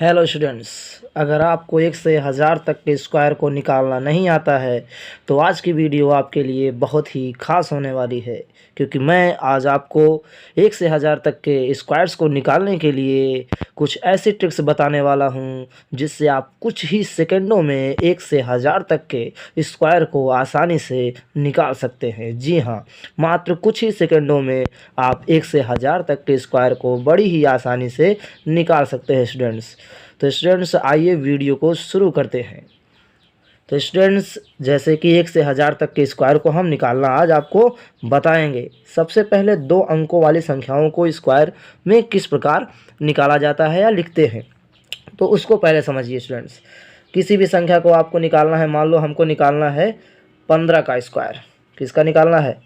Hello students, अगर आपको 1 से 1000 तक के स्क्वायर को निकालना नहीं आता है तो आज की वीडियो आपके लिए बहुत ही ख़ास होने वाली है, क्योंकि मैं आज आपको 1 से 1000 तक के स्क्वायर्स को निकालने के लिए कुछ ऐसी ट्रिक्स बताने वाला हूं जिससे आप कुछ ही सेकंडों में 1 से 1000 तक के स्क्वायर को आसानी से निकाल सकते हैं। जी हाँ, मात्र कुछ ही सेकंडों में आप 1 से 1000 तक के स्क्वायर को बड़ी ही आसानी से निकाल सकते हैं स्टूडेंट्स। तो स्टूडेंट्स आइए वीडियो को शुरू करते हैं। तो स्टूडेंट्स, जैसे कि 1 से 1000 तक के स्क्वायर को हम निकालना आज आपको बताएंगे। सबसे पहले 2 अंकों वाली संख्याओं को स्क्वायर में किस प्रकार निकाला जाता है या लिखते हैं, तो उसको पहले समझिए स्टूडेंट्स। किसी भी संख्या को आपको निकालना है, मान लो हमको निकालना है 15 का स्क्वायर। किसका निकालना है?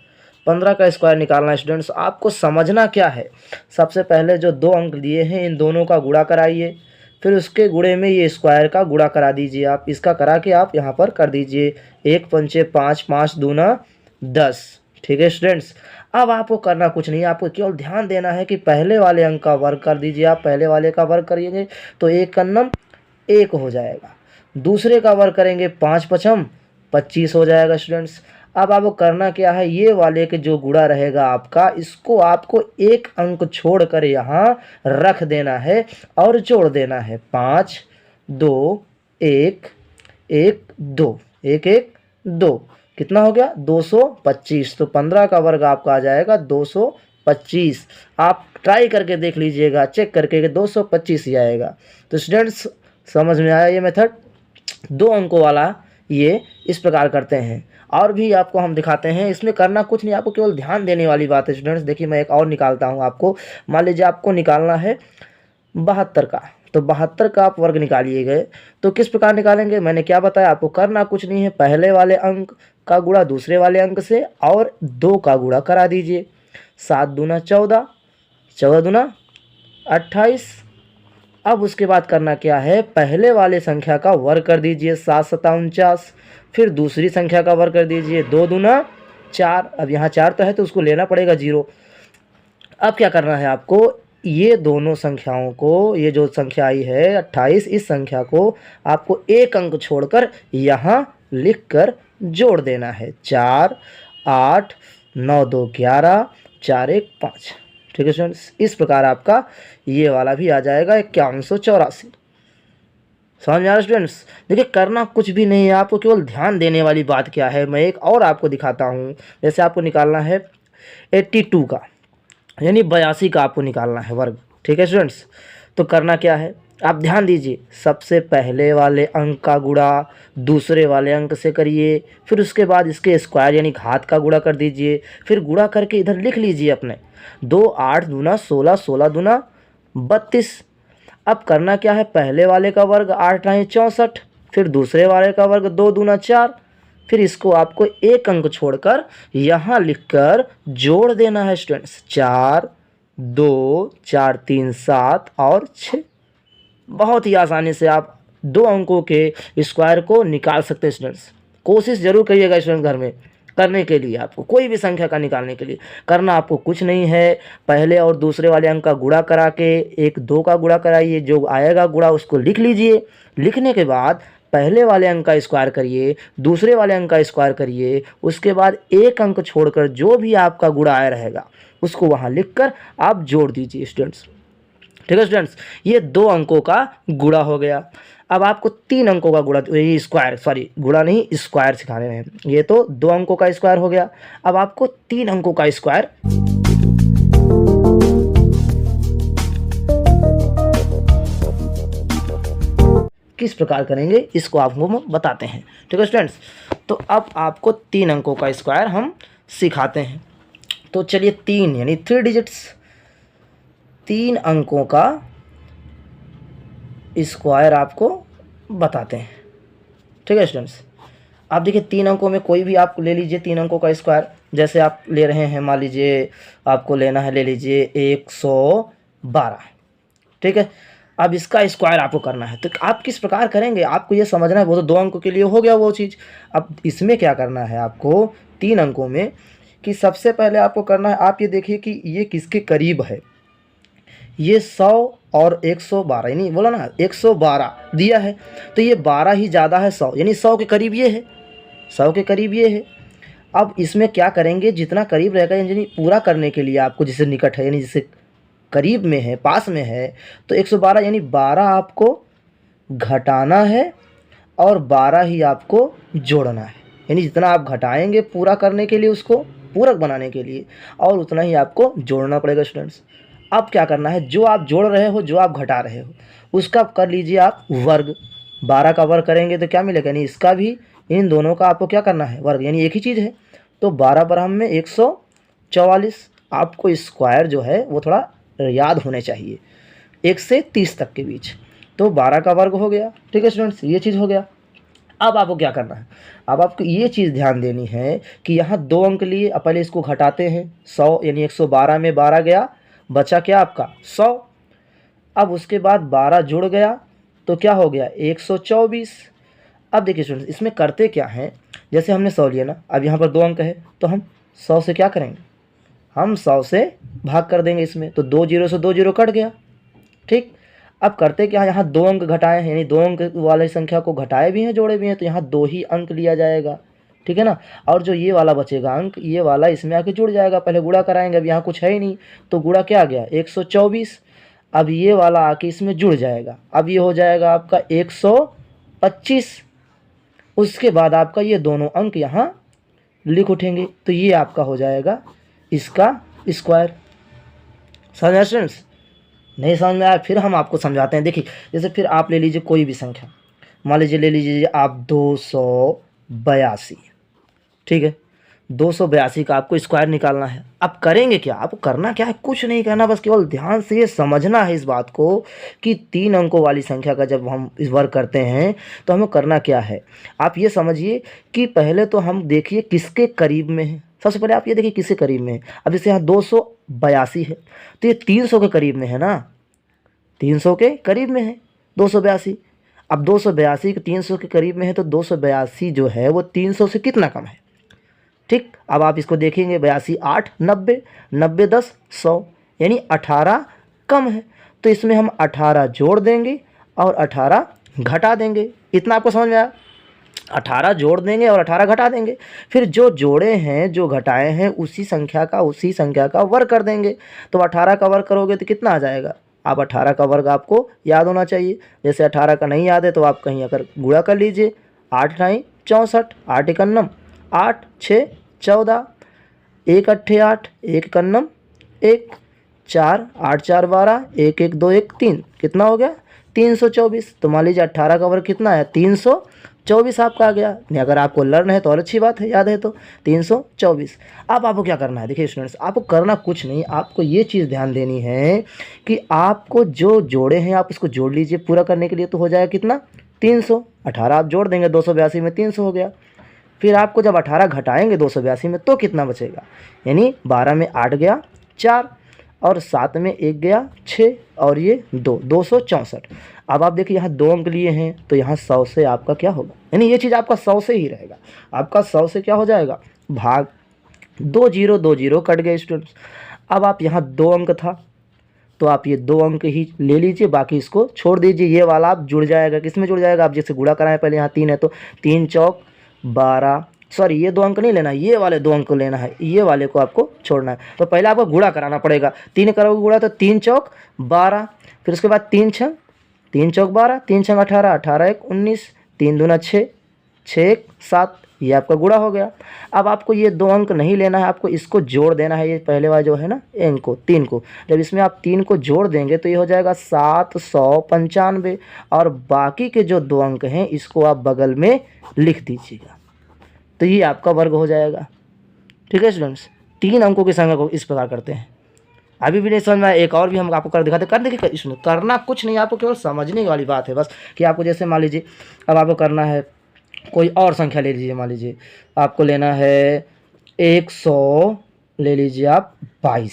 15 का स्क्वायर निकालना है स्टूडेंट्स। आपको समझना क्या है, सबसे पहले जो 2 अंक दिए हैं इन दोनों का गुणा कराइए, फिर उसके गुणे में ये स्क्वायर का गुणा करा दीजिए। आप इसका करा के आप यहाँ पर कर दीजिए 1 पंचे 5, 5 दूना 10। ठीक है स्टूडेंट्स, अब आपको करना कुछ नहीं, आपको केवल ध्यान देना है कि पहले वाले अंक का वर्ग कर दीजिए। आप पहले वाले का वर्ग करिएंगे तो 1 कन्नम 1 हो जाएगा, दूसरे का वर्ग करेंगे 5 पचम 25 हो जाएगा स्टूडेंट्स। अब आपको करना क्या है, ये वाले के जो गुणा रहेगा आपका, इसको आपको 1 अंक छोड़कर यहाँ रख देना है और जोड़ देना है। 5 2 1 1 2 1 1 2, कितना हो गया? 225। तो 15 का वर्ग आपका आ जाएगा 225। आप ट्राई करके देख लीजिएगा, चेक करके कि 225 ही आएगा। तो स्टूडेंट्स, समझ में आया ये मेथड? 2 अंकों वाला ये इस प्रकार करते हैं। और भी आपको हम दिखाते हैं, इसमें करना कुछ नहीं, आपको केवल ध्यान देने वाली बात है स्टूडेंट्स। देखिए मैं एक और निकालता हूँ आपको। मान लीजिए आपको निकालना है 72 का, तो 72 का आप वर्ग निकालिए गए तो किस प्रकार निकालेंगे मैंने क्या बताया आपको? करना कुछ नहीं है, पहले वाले अंक का गुणा दूसरे वाले अंक से और 2 का गुणा करा दीजिए। 7 दूना 14, 14 दूना 28। अब उसके बाद करना क्या है, पहले वाले संख्या का वर्ग कर दीजिए 7 सता 49, फिर दूसरी संख्या का वर्ग कर दीजिए 2 दूना 4। अब यहाँ 4 तो है तो उसको लेना पड़ेगा 0। अब क्या करना है आपको, ये दोनों संख्याओं को, ये जो संख्या आई है 28, इस संख्या को आपको 1 अंक छोड़कर यहाँ लिख कर जोड़ देना है। 4 8 9 2 11 4 1 5। ठीक है स्टूडेंट्स, इस प्रकार आपका ये वाला भी आ जाएगा 5184। समझ में आ रहा स्टूडेंट्स? देखिए करना कुछ भी नहीं है, आपको केवल ध्यान देने वाली बात क्या है, मैं एक और आपको दिखाता हूँ। जैसे आपको निकालना है 82 का, यानी 82 का आपको निकालना है वर्ग। ठीक है स्टूडेंट्स, तो करना क्या है, आप ध्यान दीजिए। सबसे पहले वाले अंक का गुणा दूसरे वाले अंक से करिए, फिर उसके बाद इसके स्क्वायर यानी घात का गुणा कर दीजिए, फिर गुणा करके इधर लिख लीजिए अपने 2 8 दूना 16, 16 दूना 32। अब करना क्या है, पहले वाले का वर्ग 8 9 64, फिर दूसरे वाले का वर्ग 2 दूना 4, फिर इसको आपको 1 अंक छोड़कर यहाँ लिखकर जोड़ देना है स्टूडेंट्स। 4 2 4 3 7 और 6। बहुत ही आसानी से आप 2 अंकों के स्क्वायर को निकाल सकते हैं स्टूडेंट्स। कोशिश जरूर करिएगा स्टूडेंट घर में करने के लिए। आपको कोई भी संख्या का निकालने के लिए करना आपको कुछ नहीं है, पहले और दूसरे वाले अंक का गुणा करा के 1 2 का गुणा कराइए, जो आएगा गुणा उसको लिख लीजिए। लिखने के बाद पहले वाले अंक का स्क्वायर करिए, दूसरे वाले अंक का स्क्वायर करिए, उसके बाद 1 अंक छोड़कर जो भी आपका गुणा आया रहेगा उसको वहाँ लिखकर आप जोड़ दीजिए स्टूडेंट्स। ठीक है स्टूडेंट्स, ये 2 अंकों का गुणा हो गया। अब आपको 3 अंकों का गुणा, ये स्क्वायर, सॉरी गुणा नहीं स्क्वायर सिखाने हैं। ये तो 2 अंकों का स्क्वायर हो गया, अब आपको 3 अंकों का स्क्वायर किस प्रकार करेंगे इसको आपको हम बताते हैं। ठीक है स्टूडेंट्स, तो अब आपको 3 अंकों का स्क्वायर हम सिखाते हैं। तो चलिए 3 यानी 3 डिजिट्स, 3 अंकों का स्क्वायर आपको बताते हैं। ठीक है स्टूडेंट्स, आप देखिए 3 अंकों में कोई भी आप ले लीजिए 3 अंकों का स्क्वायर। जैसे आप ले रहे हैं, मान लीजिए आपको लेना है, ले लीजिए 112। ठीक है, अब इसका स्क्वायर आपको करना है, तो आप किस प्रकार करेंगे आपको ये समझना है। वो तो 2 अंकों के लिए हो गया वो चीज़। अब इसमें क्या करना है आपको 3 अंकों में, कि सबसे पहले आपको करना है, आप ये देखिए कि ये किसके करीब है। ये 100 और 112, यानी बोला ना 112 दिया है, तो ये 12 ही ज़्यादा है 100, यानी 100 के करीब ये है, 100 के करीब ये है। अब इसमें क्या करेंगे, जितना करीब रहेगा यानी पूरा करने के लिए आपको जिससे निकट है, यानी जिससे करीब में है, पास में है, तो 112 यानी 12 आपको घटाना है और 12 ही आपको जोड़ना है। यानी जितना आप घटाएंगे पूरा करने के लिए, उसको पूरक बनाने के लिए, और उतना ही आपको जोड़ना पड़ेगा स्टूडेंट्स। अब क्या करना है, जो आप जोड़ रहे हो, जो आप घटा रहे हो, उसका कर लीजिए आप वर्ग। 12 का वर्ग करेंगे तो क्या मिलेगा, यानी इसका भी, इन दोनों का आपको क्या करना है, वर्ग, यानी एक ही चीज़ है। तो 12 बराबर में 144। आपको स्क्वायर जो है वो थोड़ा याद होने चाहिए, 1 से 30 तक के बीच। तो 12 का वर्ग हो गया। ठीक है स्टूडेंट्स, ये चीज़ हो गया। अब आपको क्या करना है, अब आपको ये चीज़ ध्यान देनी है कि यहाँ 2 अंक लिए, अब पहले इसको घटाते हैं। 100 यानी 112 में 12 गया, बचा क्या आपका 100। अब उसके बाद 12 जुड़ गया तो क्या हो गया 124। अब देखिए स्टूडेंट्स, इसमें करते क्या हैं, जैसे हमने 100 लिया ना, अब यहाँ पर 2 अंक है तो हम 100 से क्या करेंगे, हम 100 से भाग कर देंगे इसमें, तो 2 जीरो से 2 जीरो कट गया। ठीक, अब करते क्या, यहाँ 2 अंक घटाए हैं, यानी 2 अंक वाली संख्या को घटाए भी हैं जोड़े भी हैं, तो यहाँ 2 ही अंक लिया जाएगा। ठीक है ना, और जो ये वाला बचेगा अंक, ये वाला इसमें आके जुड़ जाएगा। पहले गुणा कराएंगे, अब यहाँ कुछ है ही नहीं, तो गुणा क्या आ गया 124। अब ये वाला आके इसमें जुड़ जाएगा, अब ये हो जाएगा आपका 125। उसके बाद आपका ये दोनों अंक यहाँ लिख उठेंगे, तो ये आपका हो जाएगा इसका स्क्वायर। समझ स्टूडेंट्स, नहीं समझ में आया फिर हम आपको समझाते हैं। देखिए, जैसे फिर आप ले लीजिए कोई भी संख्या, मान लीजिए ले लीजिए आप 282। ठीक है, 282 का आपको स्क्वायर निकालना है। अब करेंगे क्या, आपको करना क्या है, कुछ नहीं करना, बस केवल ध्यान से ये समझना है इस बात को कि 3 अंकों वाली संख्या का जब हम इस वर्ग करते हैं तो हमें करना क्या है। आप ये समझिए कि पहले तो हम देखिए किसके करीब में है। सबसे पहले आप ये देखिए किसके करीब में है। अब जैसे यहाँ 282 है तो ये 300 के करीब में है ना, 300 के करीब में है 282। अब 282 के 300 के करीब में है, तो 282 जो है वो 300 से कितना कम है। ठीक, अब आप इसको देखेंगे, 82 8 90, 90 10 100, यानी 18 कम है, तो इसमें हम 18 जोड़ देंगे और 18 घटा देंगे। इतना आपको समझ में आया, 18 जोड़ देंगे और 18 घटा देंगे। फिर जो जोड़े हैं जो घटाए हैं उसी संख्या का वर्ग कर देंगे। तो 18 का वर्ग करोगे तो कितना आ जाएगा, आप 18 का वर्ग आपको याद होना चाहिए। जैसे 18 का नहीं याद है तो आप कहीं अगर गुणा कर लीजिए, 8 9 64, 8 1 9, 8 6 14, 1 8 8, 1 1 9 1, 4 8 4 12, 1 1 2 1 3, कितना हो गया 324। तो मान लीजिए 18 का वर्ग कितना है 324 आपका आ गया। नहीं, अगर आपको लर्न है तो और अच्छी बात है, याद है तो 324। अब आपको क्या करना है, देखिए स्टूडेंट्स, आपको करना कुछ नहीं, आपको ये चीज़ ध्यान देनी है कि आपको जो जोड़े हैं आप इसको जोड़ लीजिए पूरा करने के लिए, तो हो जाएगा कितना 300। 18 आप जोड़ देंगे, 282 में 300 हो गया। फिर आपको जब 18 घटाएंगे 282 में तो कितना बचेगा, यानी 12 में 8 गया 4 और 7 में 1 गया 6 और ये 2, 264। अब आप देखिए यहाँ 2 अंक लिए हैं तो यहाँ 100 से आपका क्या होगा, यानी ये चीज़ आपका 100 से ही रहेगा। आपका 100 से क्या हो जाएगा, भाग 2 0 2 0 कट गए स्टूडेंट्स। अब आप यहाँ 2 अंक था तो आप ये 2 अंक ही ले लीजिए, बाकी इसको छोड़ दीजिए। ये वाला आप जुड़ जाएगा, किस में जुड़ जाएगा, आप जैसे गुणा कराएं, पहले यहाँ 3 है तो 3 चौक 12, सॉरी ये 2 अंक नहीं लेना, ये वाले 2 अंक लेना है, ये वाले को आपको छोड़ना है। तो पहले आपको गुणा कराना पड़ेगा, 3 करोगे गुणा तो 3 चौक 12, फिर उसके बाद 3 चौक 12, 3 छंग 18, 18 1 19, 3 दूना 6, 6 1 7, ये आपका गुणा हो गया। अब आपको ये 2 अंक नहीं लेना है, आपको इसको जोड़ देना है, ये पहले वाला जो है ना इनको को 3 को, जब इसमें आप 3 को जोड़ देंगे तो ये हो जाएगा 795 और बाकी के जो 2 अंक हैं इसको आप बगल में लिख दीजिएगा, तो ये आपका वर्ग हो जाएगा। ठीक है स्टूडेंट्स, 3 अंकों की संख्या को इस प्रकार करते हैं। अभी भी नहीं समझ में आया, एक और भी हम आपको कर दिखाते, कर देखिए इसमें करना कुछ नहीं, आपको केवल समझने वाली बात है बस, कि आपको जैसे मान लीजिए अब आपको करना है कोई और संख्या ले लीजिए, मान लीजिए आपको लेना है 100, ले लीजिए आप 22।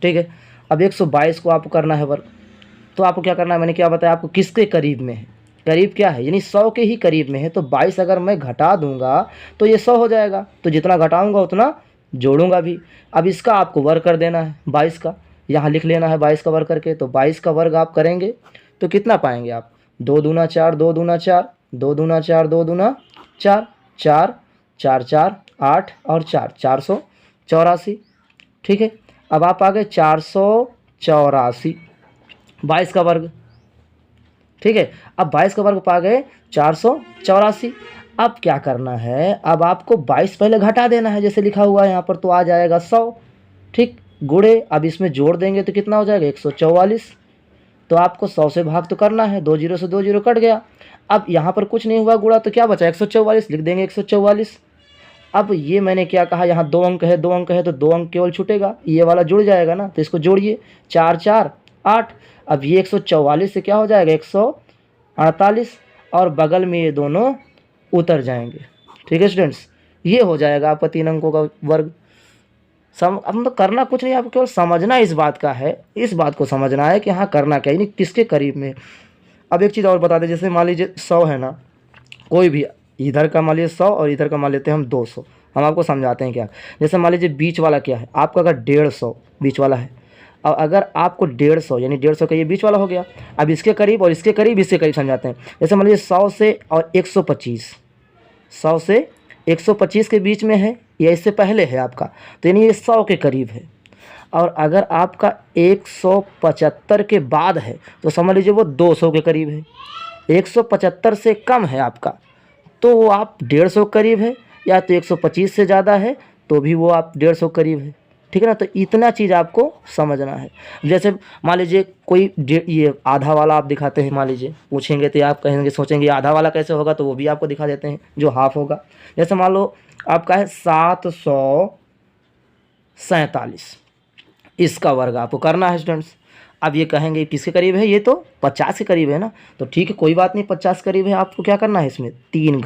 ठीक है, अब 122 को आपको करना है वर्ग, तो आपको क्या करना है, मैंने क्या बताया आपको, किसके करीब में है, करीब क्या है, यानी 100 के ही करीब में है। तो 22 अगर मैं घटा दूंगा तो ये 100 हो जाएगा, तो जितना घटाऊंगा उतना जोड़ूंगा भी। अब इसका आपको वर्ग कर देना है 22 का, यहाँ लिख लेना है 22 का वर्ग करके। तो 22 का वर्ग आप करेंगे तो कितना पाएंगे आप, 2 दूना 4, 2 दूना 4, 2 दूना 4, 2 दूना 4, 4 4 4 8 और 4 484। ठीक है, अब आप आ गए 484, 22 का वर्ग। ठीक है, अब 22 का वर्ग पा गए 484। अब क्या करना है, अब आपको 22 पहले घटा देना है जैसे लिखा हुआ है यहाँ पर, तो आ जाएगा 100। ठीक, गुणे अब इसमें जोड़ देंगे तो कितना हो जाएगा 144। तो आपको 100 से भाग तो करना है, 2 जीरो से 2 जीरो कट गया। अब यहाँ पर कुछ नहीं हुआ गुणा, तो क्या बचा 144, लिख देंगे 144। अब ये मैंने क्या कहा, यहाँ 2 अंक है, 2 अंक है तो 2 अंक केवल छूटेगा, ये वाला जुड़ जाएगा ना, तो इसको जोड़िए, 4 4 8। अब ये 144 से क्या हो जाएगा 148, और बगल में ये दोनों उतर जाएंगे। ठीक है स्टूडेंट्स, ये हो जाएगा आपका 3 अंकों का वर्ग। अब तो करना कुछ नहीं, आपको केवल समझना इस बात का है, इस बात को समझना है कि हाँ करना क्या, यानी किसके करीब में। अब एक चीज़ और बता दें, जैसे मान लीजिए 100 है ना, कोई भी इधर का मान लीजिए 100 और इधर का मान लेते हैं हम 200। हम आपको समझाते हैं क्या। जैसे मान लीजिए बीच वाला क्या है आपका, अगर 150 बीच वाला है, अब अगर आपको 150 यानी 150 का ये बीच वाला हो गया, अब इसके करीब और इसके करीब, इसके करीब समझाते हैं। जैसे मान लीजिए 100 से और 125, 100 से 125 के बीच में है या इससे पहले है आपका, तो यानी ये 100 के करीब है। और अगर आपका 175 के बाद है तो समझ लीजिए वो 200 के करीब है। 175 से कम है आपका तो वो आप 150 के करीब है, या तो 125 से ज़्यादा है तो भी वो आप 150 के करीब है। ठीक है ना, तो इतना चीज़ आपको समझना है। जैसे मान लीजिए कोई ये आधा वाला आप दिखाते हैं, मान लीजिए पूछेंगे तो आप कहेंगे, सोचेंगे आधा वाला कैसे होगा, तो वो भी आपको दिखा देते हैं जो हाफ होगा। जैसे मान लो आपका है 747, इसका वर्ग आपको करना है स्टूडेंट्स। अब ये कहेंगे किसके करीब है, ये तो 50 के करीब है ना, तो ठीक है कोई बात नहीं, 50 करीब है। आपको क्या करना है, इसमें 3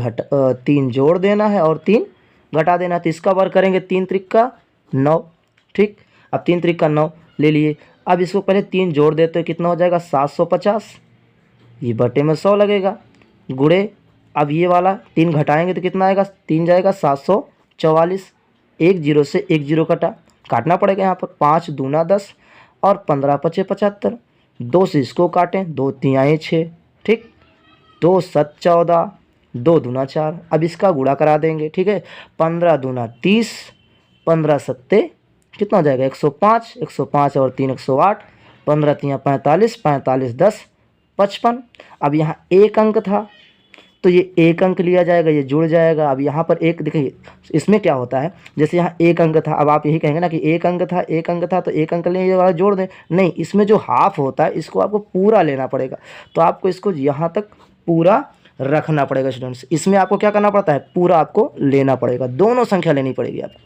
जोड़ देना है और 3 घटा देना है। तो इसका वर्ग करेंगे 3 त्रिका 9। ठीक, अब 3 त्रिका 9 ले लिए। अब इसको पहले 3 जोड़ देते हैं, कितना हो जाएगा 750, ये बटे में 100 लगेगा, गुणे अब ये वाला 3 घटाएंगे तो कितना आएगा, 3 जाएगा 744। 1 जीरो से 1 जीरो कटा, काटना पड़ेगा यहाँ पर, 5 दूना 10 और 15 पचे 75। 2 से इसको काटें, 2 तिहाई 6। ठीक, 2 7 14, 2 दूना 4। अब इसका गुणा करा देंगे। ठीक है, 15 दूना 30, 15 सत्ते कितना हो जाएगा 105, 105 और 3 108, 15 तिया 45, 45 10 55। अब यहाँ 1 अंक था तो ये 1 अंक लिया जाएगा, ये जुड़ जाएगा। अब यहाँ पर एक देखिए, इसमें क्या होता है, जैसे यहाँ 1 अंक था, अब आप यही कहेंगे ना कि 1 अंक था, 1 अंक था तो 1 अंक लें, ये वाला जोड़ दें। नहीं, इसमें जो हाफ होता है इसको आपको पूरा लेना पड़ेगा, तो आपको इसको यहाँ तक पूरा रखना पड़ेगा स्टूडेंट्स। इसमें आपको क्या करना पड़ता है, पूरा आपको लेना पड़ेगा, दोनों संख्या लेनी पड़ेगी आपको।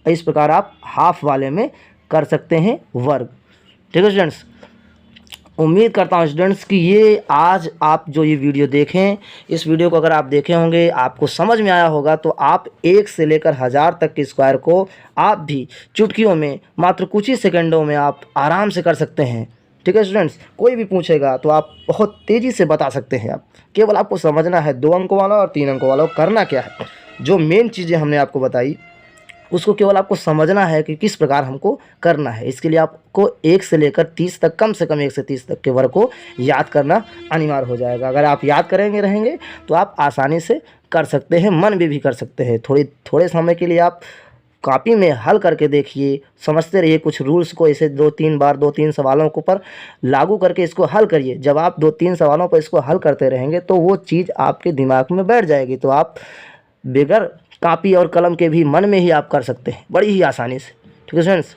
इस प्रकार आप हाफ वाले में कर सकते हैं वर्ग। ठीक है स्टूडेंट्स, उम्मीद करता हूँ स्टूडेंट्स कि ये आज आप जो ये वीडियो देखें, इस वीडियो को अगर आप देखे होंगे, आपको समझ में आया होगा, तो आप 1 से लेकर 1000 तक के स्क्वायर को आप भी चुटकियों में मात्र कुछ ही सेकंडों में आप आराम से कर सकते हैं। ठीक है स्टूडेंट्स, कोई भी पूछेगा तो आप बहुत तेज़ी से बता सकते हैं। आप केवल आपको समझना है 2 अंकों वाला और 3 अंकों वाला करना क्या है। जो मेन चीज़ें हमने आपको बताई उसको केवल आपको समझना है कि किस प्रकार हमको करना है। इसके लिए आपको 1 से लेकर 30 तक, कम से कम 1 से 30 तक के वर्ग को याद करना अनिवार्य हो जाएगा। अगर आप याद करेंगे रहेंगे तो आप आसानी से कर सकते हैं, मन भी कर सकते हैं। थोड़े समय के लिए आप कॉपी में हल करके देखिए, समझते रहिए कुछ रूल्स को, ऐसे 2-3 बार 2-3 सवालों के ऊपर लागू करके इसको हल करिए। जब आप 2-3 सवालों पर इसको हल करते रहेंगे तो वो चीज़ आपके दिमाग में बैठ जाएगी, तो आप बगैर कॉपी और कलम के भी मन में ही आप कर सकते हैं बड़ी ही आसानी से। ठीक है फ्रेंड्स,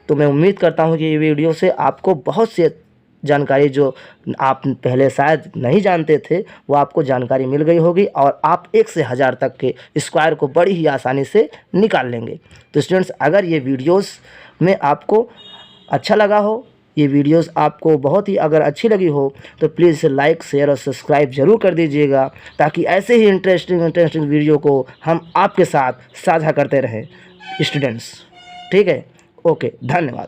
तो मैं उम्मीद करता हूं कि ये वीडियो से आपको बहुत सी जानकारी जो आप पहले शायद नहीं जानते थे वो आपको जानकारी मिल गई होगी, और आप 1 से 1000 तक के स्क्वायर को बड़ी ही आसानी से निकाल लेंगे। तो स्टूडेंट्स, अगर ये वीडियोस में आपको अच्छा लगा हो, ये वीडियोस आपको बहुत ही अगर अच्छी लगी हो तो प्लीज़ इसे लाइक, शेयर और सब्सक्राइब ज़रूर कर दीजिएगा, ताकि ऐसे ही इंटरेस्टिंग वीडियो को हम आपके साथ साझा करते रहें स्टूडेंट्स। ठीक है, ओके, धन्यवाद।